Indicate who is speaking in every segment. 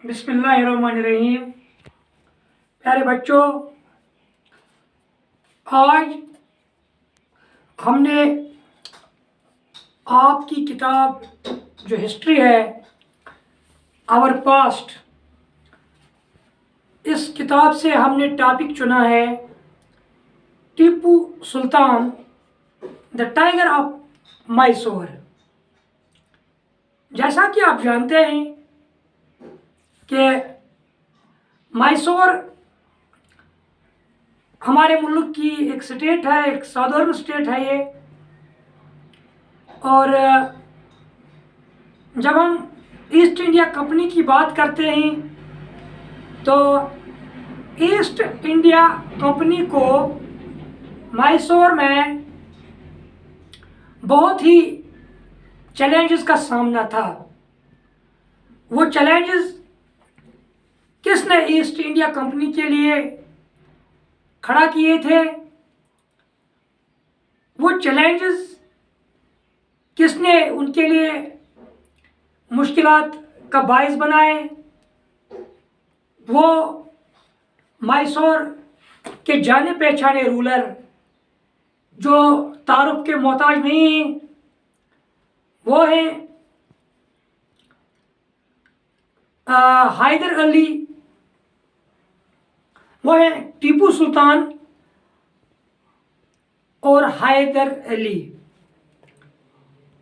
Speaker 1: बिस्मिल्लाहिर्रहमानिर्रहीम। प्यारे बच्चों, आज हमने आपकी किताब जो हिस्ट्री है आवर पास्ट, इस किताब से हमने टॉपिक चुना है Tipu Sultan the tiger of Mysore. जैसा कि आप जानते हैं कि मैसूर हमारे मुल्क की एक स्टेट है, एक साधारण स्टेट है ये। और जब हम ईस्ट इंडिया कंपनी की बात करते हैं तो ईस्ट इंडिया कंपनी को मैसूर में बहुत ही चैलेंजेस का सामना था। वो चैलेंजेस किसने ईस्ट इंडिया कंपनी के लिए खड़ा किए थे, वो चैलेंजेस किसने उनके लिए मुश्किलात का बायस बनाए, वो मैसूर के जाने पहचाने रूलर जो तारुफ के मोहताज नहीं हैं, वो हैं हैदर अली, वो है टीपू सुल्तान और हैदर अली।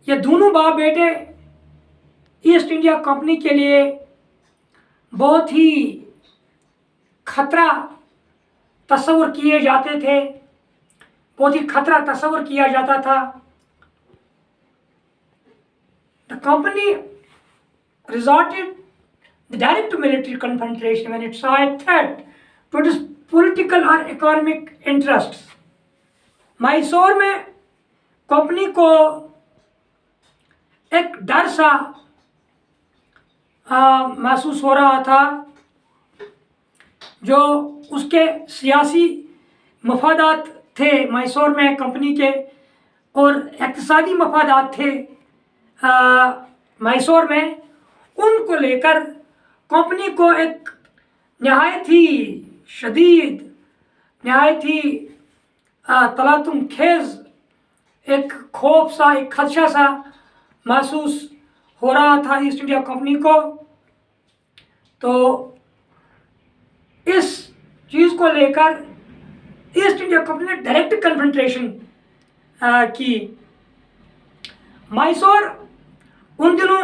Speaker 1: ये दोनों बाप बेटे ईस्ट इंडिया कंपनी के लिए बहुत ही खतरा तस्वर किए जाते थे, बहुत ही खतरा तस्वर किया जाता था। The company resorted the direct military confrontation when it saw a threat to its political or economic interests. Mysore में कंपनी को एक डर सा महसूस हो रहा था, जो उसके सियासी मफादात थे मैसूर में कंपनी के, और इक़्तिसादी मफादात थे मैसूर में। उनको लेकर कंपनी को एक नहायत ही शदीद, नहायत ही तलातुम खेज एक खौफ सा, एक खदशा सा महसूस हो रहा था ईस्ट इंडिया कंपनी को। तो इस चीज़ को लेकर ईस्ट इंडिया कंपनी ने डायरेक्ट कन्फ्रंटेशन की। मैसूर उन दिनों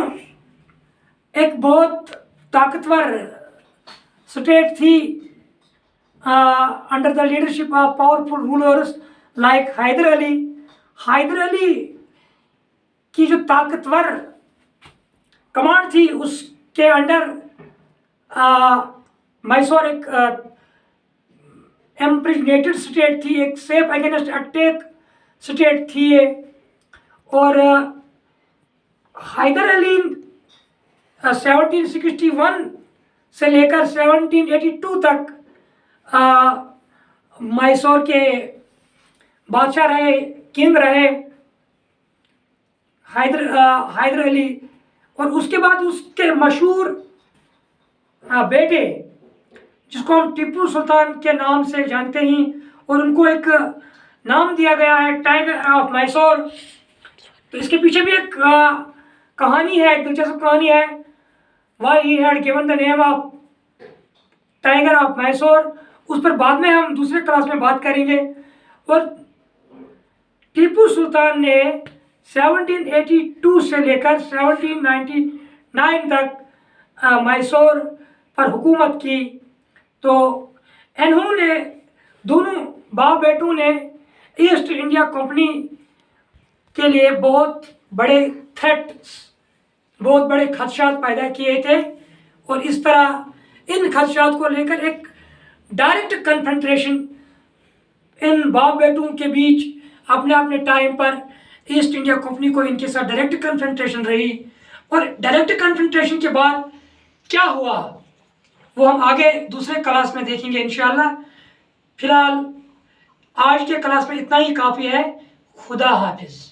Speaker 1: एक बहुत ताकतवर स्टेट थी under the leadership of powerful rulers like Hyder Ali. Hyder Ali की जो ताकतवर कमांड थी, उसके अंडर मैसूर एक एम्प्रिजनेटेड स्टेट थी, एक सेफ अगेंस्ट अटैक स्टेट थी ये। और हैदर अली 1761 से लेकर 1782 तक मैसूर के बादशाह रहे, किंग रहे हैदर अली। और उसके बाद उसके मशहूर बेटे, जिसको हम टीपू सुल्तान के नाम से जानते हैं, और उनको एक नाम दिया गया है टाइगर ऑफ मैसूर। तो इसके पीछे भी एक कहानी है, एक दिलचस्प कहानी है, why he had given the name of tiger of Mysore. उस पर बाद में हम दूसरे क्लास में बात करेंगे। और टीपू सुल्तान ने 1782 से लेकर 1799 तक मैसूर पर हुकूमत की। तो इन्होंने, दोनों बाप बेटों ने ईस्ट इंडिया कंपनी के लिए बहुत बड़े थ्रेट्स, बहुत बड़े खदशात पैदा किए थे। और इस तरह इन खदशात को लेकर एक डायरेक्ट कन्फ्रंटेशन इन बाप बेटों के बीच अपने अपने टाइम पर ईस्ट इंडिया कंपनी को इनके साथ डायरेक्ट कन्फ्रंटेशन रही। और डायरेक्ट कन्फ्रंटेशन के बाद क्या हुआ वो हम आगे दूसरे क्लास में देखेंगे इंशाल्लाह। फिलहाल आज के क्लास में इतना ही काफ़ी है। खुदा हाफिज़।